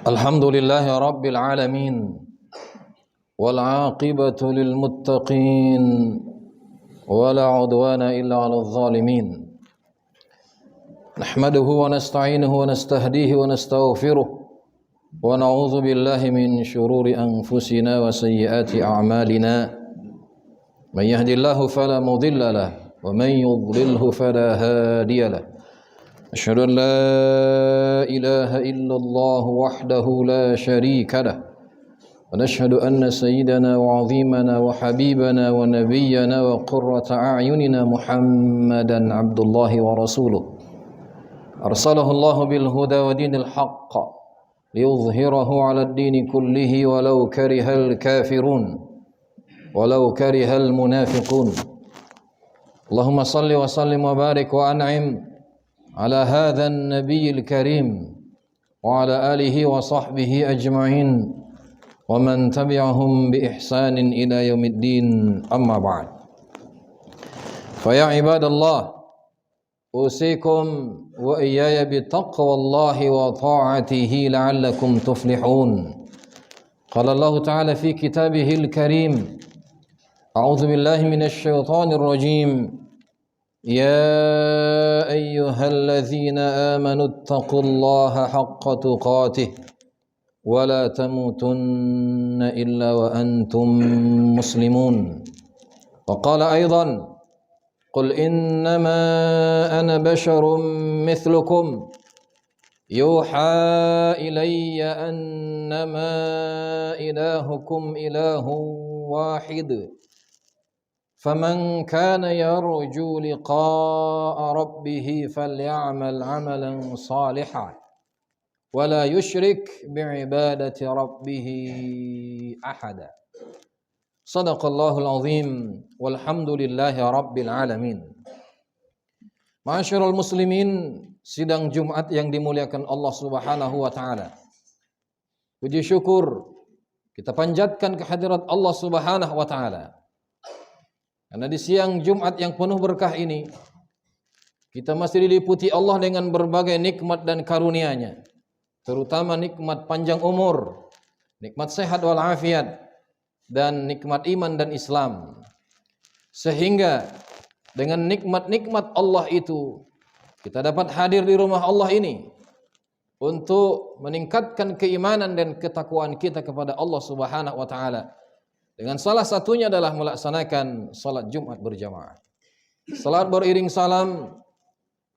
الحمد لله رب العالمين والعاقبة للمتقين ولا عدوان إلا على الظالمين نحمده ونستعينه ونستهديه ونستغفره ونعوذ بالله من شرور أنفسنا وسيئات أعمالنا من يهد الله فلا مضل له ومن يضلله فلا هادي له أشهد أن لا إله إلا الله وحده لا شريك له ونشهد أن سيدنا وعظيمنا وحبيبنا ونبينا وقرة أعيننا محمدا عبد الله ورسوله أرسله الله بالهدى ودين الحق ليظهره على الدين كله ولو كره الكافرون ولو كره المنافقون اللهم صل وسلم وبارك وأنعم على هذا النبي الكريم وعلى آله وصحبه أجمعين ومن تبعهم بإحسان إلى يوم الدين أما بعد فيا عباد الله أوصيكم وإياي بتقوى الله وطاعته لعلكم تفلحون قال الله تعالى في كتابه الكريم أعوذ بالله من الشيطان الرجيم يا أيها الذين آمنوا اتقوا الله حق تقاته ولا تموتن إلا وأنتم مسلمون وقال أيضا قل إنما أنا بشر مثلكم يوحى إلي أنما إلهكم إله واحد فمن كان يرجو لقاء ربه فليعمل عملا صالحا ولا يشرك بعبادة ربه أحدا صدق الله العظيم والحمد لله رب العالمين. Ma'asyiral muslimin, sidang Jumat yang dimuliakan Allah Subhanahu wa taala. Puji syukur kita panjatkan kehadirat Allah Subhanahu wa taala. Karena di siang Jumat yang penuh berkah ini, kita masih diliputi Allah dengan berbagai nikmat dan karunia-Nya, terutama nikmat panjang umur, nikmat sehat walafiat, dan nikmat iman dan Islam. Sehingga dengan nikmat-nikmat Allah itu, kita dapat hadir di rumah Allah ini untuk meningkatkan keimanan dan ketakwaan kita kepada Allah Subhanahu wa taala. Dengan salah satunya adalah melaksanakan salat Jumat berjamaah. Salat beriring salam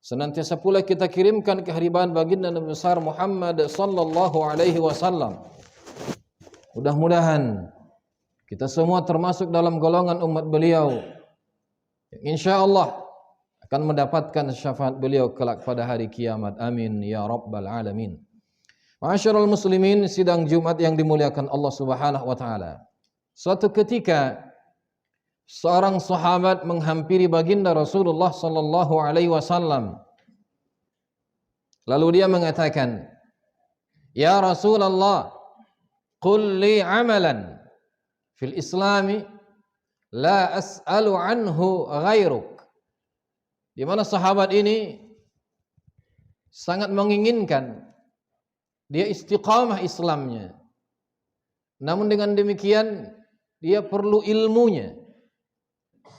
senantiasa pula kita kirimkan kehadiran baginda Nabi besar Muhammad sallallahu alaihi wasallam. Mudah-mudahan kita semua termasuk dalam golongan umat beliau yang insyaallah akan mendapatkan syafaat beliau kelak pada hari kiamat. Amin ya rabbal alamin. Ma'asyiral muslimin, sidang Jumat yang dimuliakan Allah Subhanahu wa taala. Suatu ketika seorang sahabat menghampiri baginda Rasulullah sallallahu alaihi wasallam. Lalu dia mengatakan, "Ya Rasulullah, qul li amalan fil Islami la as'alu anhu ghairuk." Di mana sahabat ini sangat menginginkan dia istiqamah Islamnya. Namun dengan demikian dia perlu ilmunya,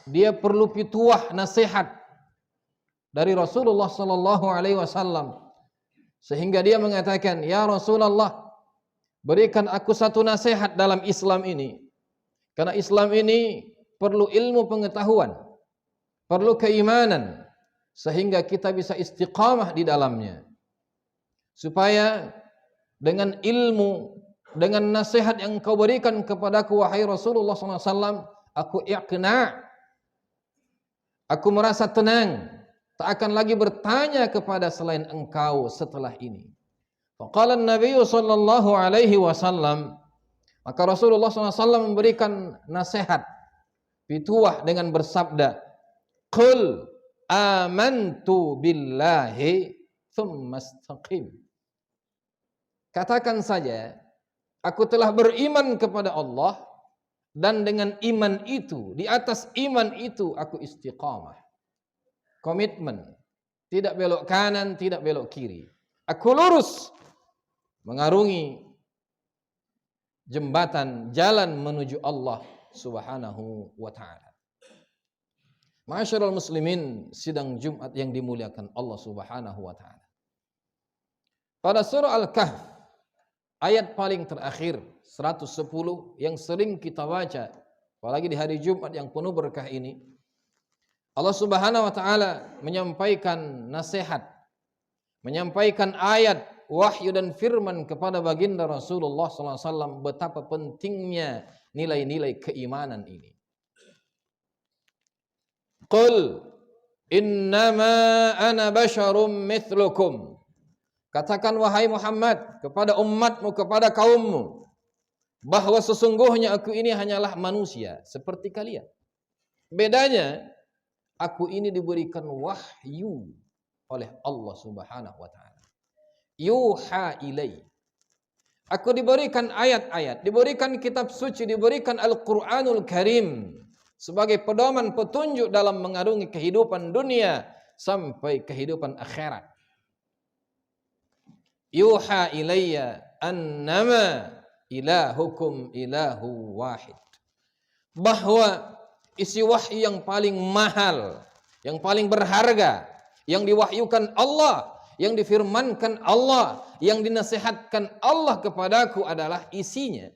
dia perlu pituah nasihat dari Rasulullah sallallahu alaihi wasallam, sehingga dia mengatakan, "Ya Rasulullah, berikan aku satu nasihat dalam Islam ini, karena Islam ini perlu ilmu pengetahuan, perlu keimanan, sehingga kita bisa istiqamah di dalamnya, supaya dengan ilmu, dengan nasihat yang kau berikan kepadaku wahai Rasulullah SAW, aku iqna', aku merasa tenang, tak akan lagi bertanya kepada selain engkau setelah ini." Faqala an-nabiy sallallahu alaihi wasallam, maka Rasulullah SAW memberikan nasihat, pituah dengan bersabda, "Qul amantu billahi thumma istaqim." Katakan saja, aku telah beriman kepada Allah, dan dengan iman itu, di atas iman itu aku istiqamah. Komitmen, tidak belok kanan, tidak belok kiri. Aku lurus mengarungi jembatan jalan menuju Allah Subhanahu wa taala. Ma'asyiral muslimin, sidang Jumat yang dimuliakan Allah Subhanahu wa taala. Pada surah Al-Kahf ayat paling terakhir 110 yang sering kita baca apalagi di hari Jumat yang penuh berkah ini, Allah Subhanahu wa taala menyampaikan nasihat, menyampaikan ayat wahyu dan firman kepada baginda Rasulullah sallallahu alaihi wasallam betapa pentingnya nilai-nilai keimanan ini. Qul innama ana basyarum mithlukum. Katakan wahai Muhammad kepada umatmu, kepada kaummu, bahwa sesungguhnya aku ini hanyalah manusia seperti kalian. Bedanya, aku ini diberikan wahyu oleh Allah Subhanahu wa taala. Yuha ilai. Aku diberikan ayat-ayat, diberikan kitab suci, diberikan Al-Qur'anul Karim sebagai pedoman petunjuk dalam mengarungi kehidupan dunia sampai kehidupan akhirat. Yuha ilayya annama ilahukum ilahu wahid. Bahwa isi wahyu yang paling mahal, yang paling berharga, yang diwahyukan Allah, yang difirmankan Allah, yang dinasihatkan Allah kepadaku adalah isinya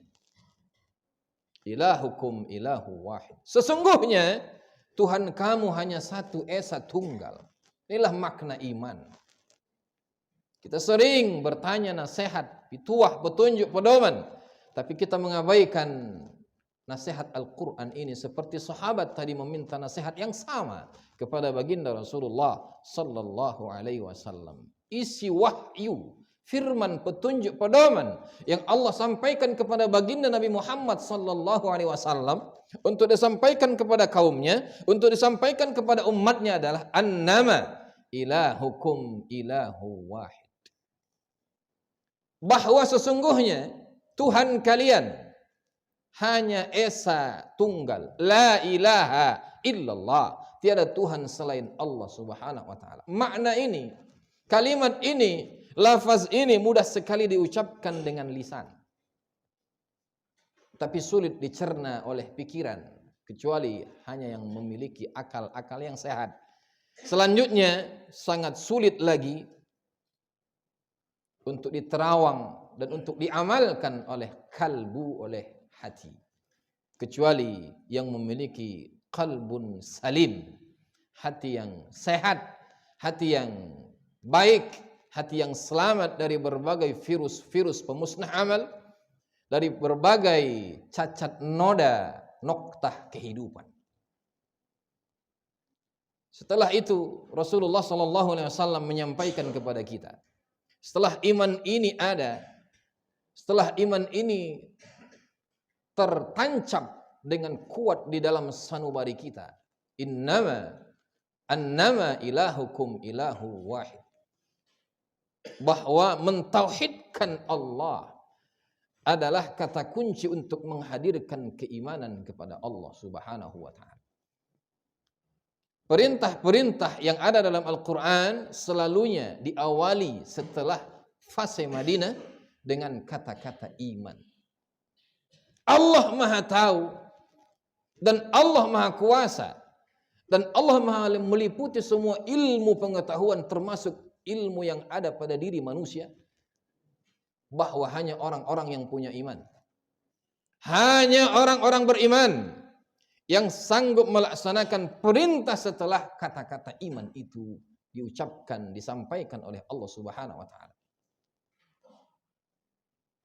ilahukum ilahu wahid. Sesungguhnya Tuhan kamu hanya satu, esa tunggal. Inilah makna iman. Kita sering bertanya nasihat, pituah, petunjuk, pedoman, tapi kita mengabaikan nasihat Al-Quran ini seperti sahabat tadi meminta nasihat yang sama kepada baginda Rasulullah sallallahu alaihi wasallam. Isi wahyu, firman, petunjuk, pedoman yang Allah sampaikan kepada baginda Nabi Muhammad sallallahu alaihi wasallam untuk disampaikan kepada kaumnya, untuk disampaikan kepada umatnya adalah annama ilahukum ilahu wahid. Bahwa sesungguhnya Tuhan kalian hanya esa tunggal, la ilaha illallah, tiada Tuhan selain Allah Subhanahu wa taala. Makna ini, kalimat ini, lafaz ini mudah sekali diucapkan dengan lisan, tapi sulit dicerna oleh pikiran, kecuali hanya yang memiliki akal-akal yang sehat. Selanjutnya, sangat sulit lagi untuk diterawang dan untuk diamalkan oleh kalbu, oleh hati, kecuali yang memiliki qalbun salim, hati yang sehat, hati yang baik, hati yang selamat dari berbagai virus-virus pemusnah amal, dari berbagai cacat noda noktah kehidupan. Setelah itu Rasulullah sallallahu alaihi wasallam menyampaikan kepada kita, setelah iman ini ada, setelah iman ini tertancap dengan kuat di dalam sanubari kita, annama ilahukum ilahu wahid, bahwa mentauhidkan Allah adalah kata kunci untuk menghadirkan keimanan kepada Allah Subhanahu wa taala. Perintah-perintah yang ada dalam Al-Quran selalunya diawali setelah fase Madinah dengan kata-kata iman. Allah Maha Tahu dan Allah Maha Kuasa dan Allah Maha meliputi semua ilmu pengetahuan termasuk ilmu yang ada pada diri manusia, bahwa hanya orang-orang yang punya iman, hanya orang-orang beriman yang sanggup melaksanakan perintah setelah kata-kata iman itu diucapkan, disampaikan oleh Allah Subhanahu wa taala.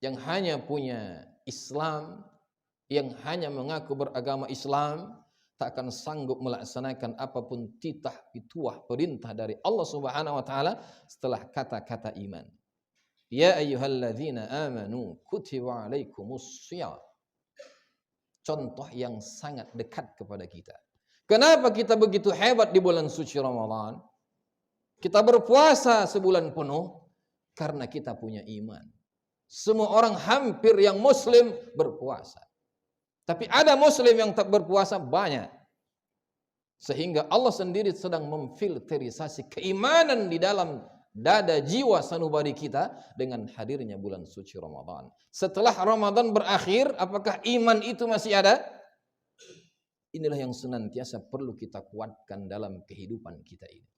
Yang hanya punya Islam, yang hanya mengaku beragama Islam, tak akan sanggup melaksanakan apapun titah pituah perintah dari Allah Subhanahu wa taala setelah kata-kata iman. Ya ayyuhalladzina amanu kutiba alaikumus shiyam. Contoh yang sangat dekat kepada kita. Kenapa kita begitu hebat di bulan suci Ramadan? Kita berpuasa sebulan penuh karena kita punya iman. Semua orang hampir yang muslim berpuasa. Tapi ada muslim yang tak berpuasa banyak. Sehingga Allah sendiri sedang memfilterisasi keimanan di dalam dada jiwa sanubari kita dengan hadirnya bulan suci Ramadan. Setelah Ramadan berakhir, apakah iman itu masih ada? Inilah yang senantiasa perlu kita kuatkan dalam kehidupan kita ini.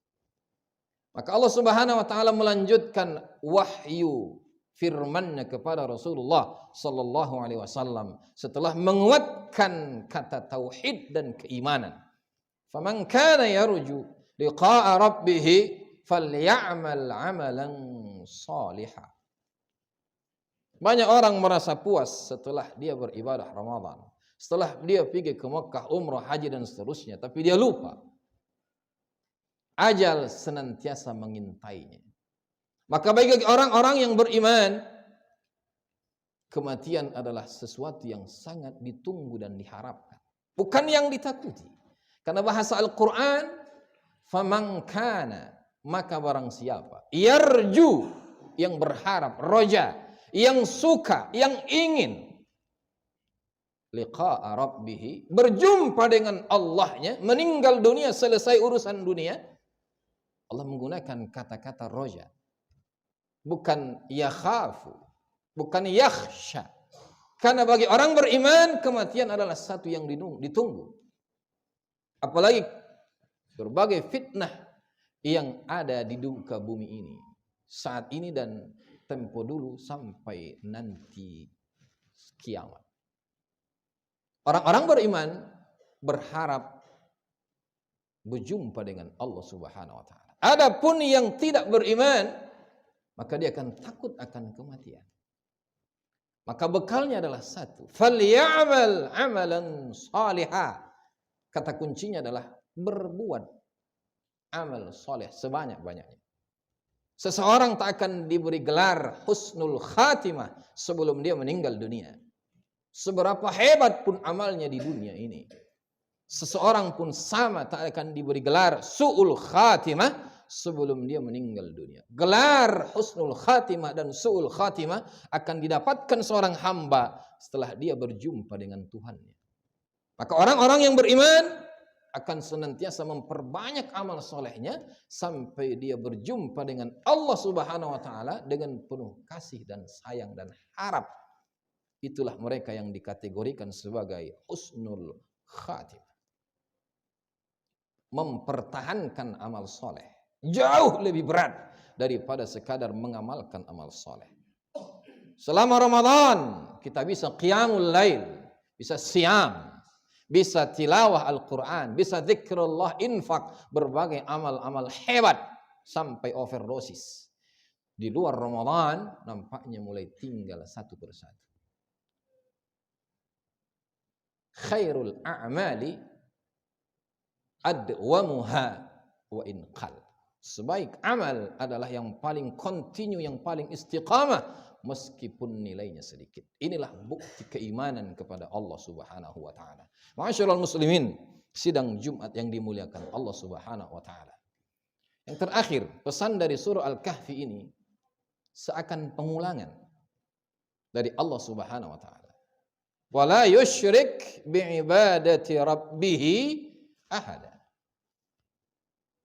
Maka Allah Subhanahu wa taala melanjutkan wahyu firman-Nya kepada Rasulullah sallallahu alaihi wasallam setelah menguatkan kata tauhid dan keimanan. Faman kana yarju liqa'a rabbih falyamal 'amalan shalihan. Banyak orang merasa puas setelah dia beribadah Ramadan, setelah dia pergi ke Mekah, umrah, haji dan seterusnya, tapi dia lupa ajal senantiasa mengintainya. Maka bagi orang-orang yang beriman, kematian adalah sesuatu yang sangat ditunggu dan diharapkan, bukan yang ditakuti. Karena bahasa Al-Quran, faman kana, maka barang siapa, yarju, yang berharap, roja, yang suka, yang ingin, liqa'a rabbih, berjumpa dengan Allahnya, meninggal dunia, selesai urusan dunia. Allah menggunakan kata-kata roja, bukan yakhafu, bukan yakhsha. Karena bagi orang beriman, kematian adalah satu yang ditunggu. Apalagi berbagai fitnah yang ada di muka bumi ini saat ini dan tempo dulu sampai nanti kiamat. Orang-orang beriman berharap berjumpa dengan Allah Subhanahu wa taala. Adapun yang tidak beriman, maka dia akan takut akan kematian. Maka bekalnya adalah satu, falyamal amalan salihah. Kata kuncinya adalah berbuat amal soleh sebanyak-banyaknya. Seseorang tak akan diberi gelar husnul khatimah sebelum dia meninggal dunia. Seberapa hebat pun amalnya di dunia ini, seseorang pun sama tak akan diberi gelar su'ul khatimah sebelum dia meninggal dunia. Gelar husnul khatimah dan su'ul khatimah akan didapatkan seorang hamba setelah dia berjumpa dengan Tuhannya. Maka orang-orang yang beriman akan senantiasa memperbanyak amal solehnya sampai dia berjumpa dengan Allah Subhanahu wa taala dengan penuh kasih dan sayang dan harap. Itulah mereka yang dikategorikan sebagai husnul khatimah. Mempertahankan amal soleh jauh lebih berat daripada sekadar mengamalkan amal soleh. Selama Ramadan kita bisa qiyamul lail, bisa siam, bisa tilawah Al-Quran, bisa zikrullah, infak, berbagai amal-amal hebat sampai overdosis. Di luar Ramadan nampaknya mulai tinggal satu persatu. Khairul a'mali adwamuha wa in qal. Sebaik amal adalah yang paling kontinu, yang paling istiqamah meskipun nilainya sedikit. Inilah bukti keimanan kepada Allah Subhanahu wa taala. Ma'asyiral muslimin, sidang Jumat yang dimuliakan Allah Subhanahu wa taala. Yang terakhir, pesan dari surah Al-Kahfi ini seakan pengulangan dari Allah Subhanahu wa taala. Wala yusyrik bi'ibadati rabbih ahada.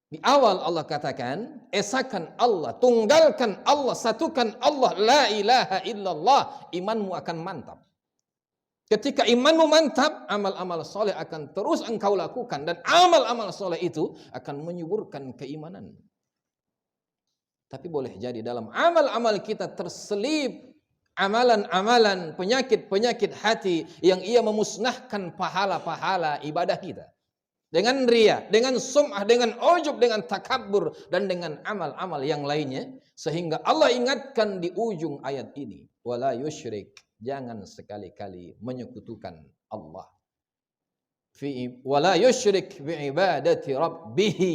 Di awal Allah katakan, esakan Allah, tunggalkan Allah, satukan Allah, la ilaha illallah, imanmu akan mantap. Ketika imanmu mantap, amal-amal soleh akan terus engkau lakukan, dan amal-amal soleh itu akan menyuburkan keimanan. Tapi boleh jadi dalam amal-amal kita terselip amalan-amalan, penyakit-penyakit hati yang ia memusnahkan pahala-pahala ibadah kita. Dengan riya, dengan sum'ah, dengan ujub, dengan takabbur, dan dengan amal-amal yang lainnya. Sehingga Allah ingatkan di ujung ayat ini, wala yusyrik, jangan sekali-kali menyekutukan Allah. Wala yusyrik bi'ibadati rabbihi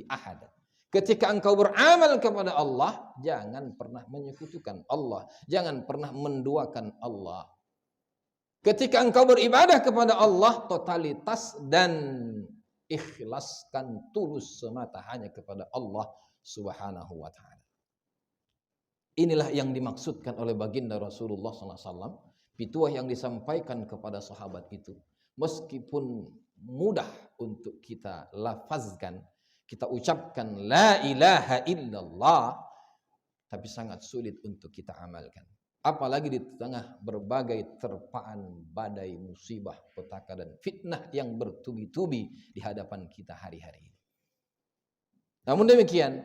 ahad. Ketika engkau beramal kepada Allah, jangan pernah menyekutukan Allah, jangan pernah menduakan Allah. Ketika engkau beribadah kepada Allah, totalitas dan ikhlaskan tulus semata hanya kepada Allah Subhanahu wa taala. Inilah yang dimaksudkan oleh baginda Rasulullah SAW. Pituah yang disampaikan kepada sahabat itu, meskipun mudah untuk kita lafazkan, kita ucapkan la ilaha illallah, tapi sangat sulit untuk kita amalkan. Apalagi di tengah berbagai terpaan badai musibah, petaka dan fitnah yang bertubi-tubi di hadapan kita hari-hari ini. Namun demikian,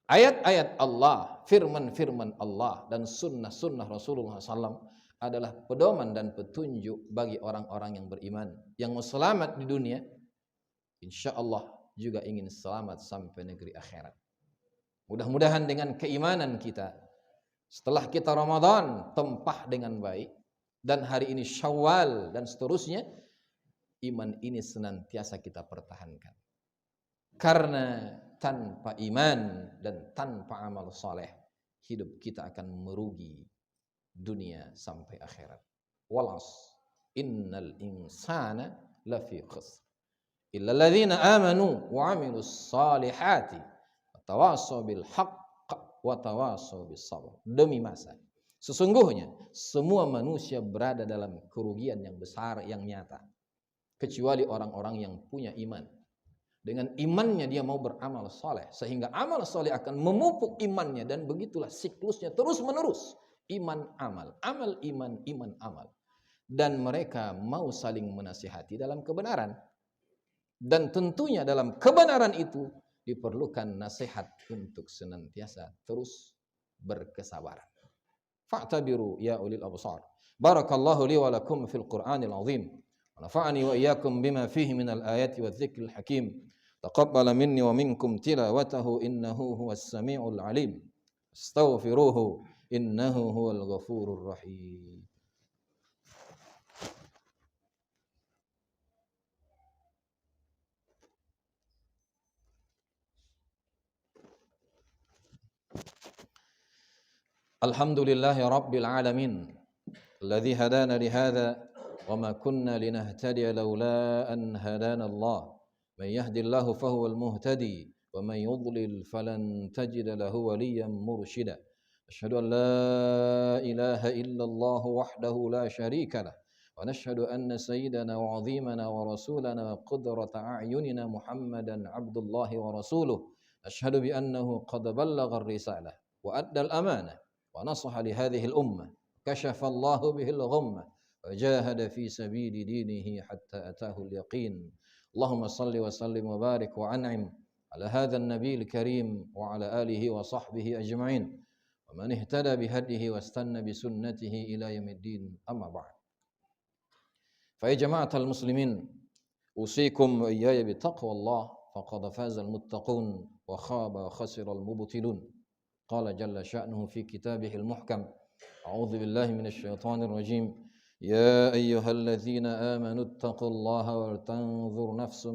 ayat-ayat Allah, firman-firman Allah dan sunnah-sunnah Rasulullah SAW adalah pedoman dan petunjuk bagi orang-orang yang beriman, yang mau selamat di dunia, insya Allah juga ingin selamat sampai negeri akhirat. Mudah-mudahan dengan keimanan kita, setelah kita Ramadan tempah dengan baik, dan hari ini Syawal dan seterusnya, iman ini senantiasa kita pertahankan. Karena tanpa iman dan tanpa amal soleh, hidup kita akan merugi dunia sampai akhirat. Walas, innal insana lafi khusr illa alladhina amanu wa amilus salihati wa tawasaw bil haqq wa tawasaw bis sabr. Demi masa, sesungguhnya semua manusia berada dalam kerugian yang besar yang nyata, kecuali orang-orang yang punya iman. Dengan imannya dia mau beramal soleh, sehingga amal soleh akan memupuk imannya, dan begitulah siklusnya terus menerus. Iman amal, amal iman, iman amal. Dan mereka mau saling menasihati dalam kebenaran. Dan tentunya dalam kebenaran itu diperlukan nasihat untuk senantiasa terus berkesabaran. Fa'tabiru ya ulil absar. Barakallahu li wa lakum fil Qur'anil azim. Wa nafa'ani wa iyyakum bima fihi minal ayati wadh-dhikril hakim. Taqabbala minni wa minkum tilawatahu innahu huwas samiul alim. Astaghfiruhu innahu huwal ghafurur rahim. Alhamdulillahi rabbil alamin alladzi hadana lihadza wa ma kunna linahtadiya laula an hadana Allah. من يهد الله فهو المهتدي ومن يضلل فلن تجد له وليا مرشدا أشهد أن لا إله إلا الله وحده لا شريك له ونشهد أن سيدنا وعظيمنا ورسولنا وقدرة أعيننا محمدا عبد الله ورسوله أشهد بأنه قد بلغ الرسالة وأدى الأمانة ونصح لهذه الأمة كشف الله به الغمة وجاهد في سبيل دينه حتى أتاه اليقين اللهم صل وسلم وبارك وأنعم على هذا النبي الكريم وعلى آله وصحبه أجمعين ومن اهتدى بهديه واستنى بسنته إلى يوم الدين أما بعد فيا جماعة المسلمين أوصيكم وإياي بتقوى الله فقد فاز المتقون وخاب وخسر المبطلون قال جل شأنه في كتابه المحكم أعوذ بالله من الشيطان الرجيم يا أيها الذين آمنوا اتقوا الله ولتنظر نفس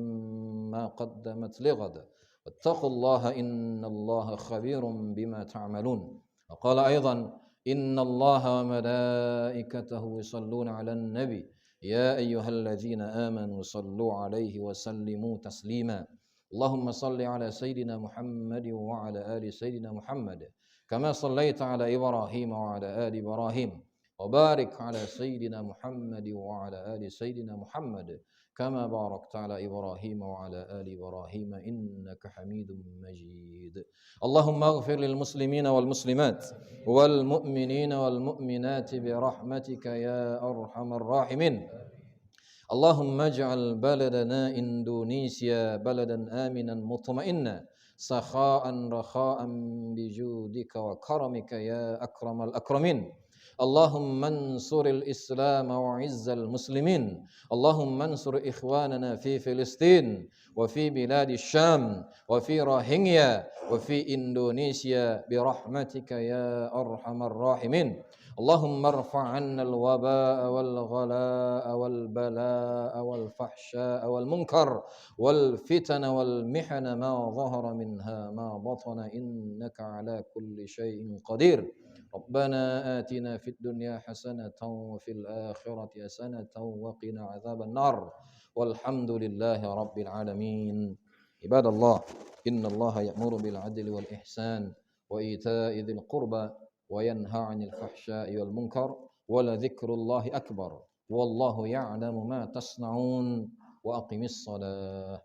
ما قدمت لغد واتقوا الله إن الله خبير بما تعملون وقال أيضا إن الله وملائكته يصلون على النبي يا أيها الذين آمنوا صلوا عليه وسلموا تسليما اللهم صل على سيدنا محمد وعلى آل سيدنا محمد كما صليت على إبراهيم وعلى آل إبراهيم وبارك على سيدنا محمد وعلى آل سيدنا محمد كما باركت على إبراهيم وعلى آل إبراهيم إنك حميد مجيد اللهم اغفر للمسلمين والمسلمات والمؤمنين والمؤمنات برحمتك يا أرحم الراحمين اللهم اجعل بلدنا إندونيسيا بلدا آمنا مطمئنا سخاء رخاء بجودك وكرمك يا أكرم الأكرمين اللهم انصر الإسلام وعز المسلمين اللهم انصر إخواننا في فلسطين وفي بلاد الشام وفي روهينيا وفي إندونيسيا برحمتك يا أرحم الراحمين اللهم ارفع عنا الوباء والغلاء والبلاء والفحشاء والمنكر والفتن والمحن ما ظهر منها ما بطن إنك على كل شيء قدير ربنا آتنا في الدنيا حسنة وفي الآخرة حسنة وقنا عذاب النار والحمد لله رب العالمين عباد الله إن الله يأمر بالعدل والإحسان وإيتاء ذي القربى وينهى عن الفحشاء والمنكر ولذكر الله أكبر والله يعلم ما تصنعون وأقم الصلاة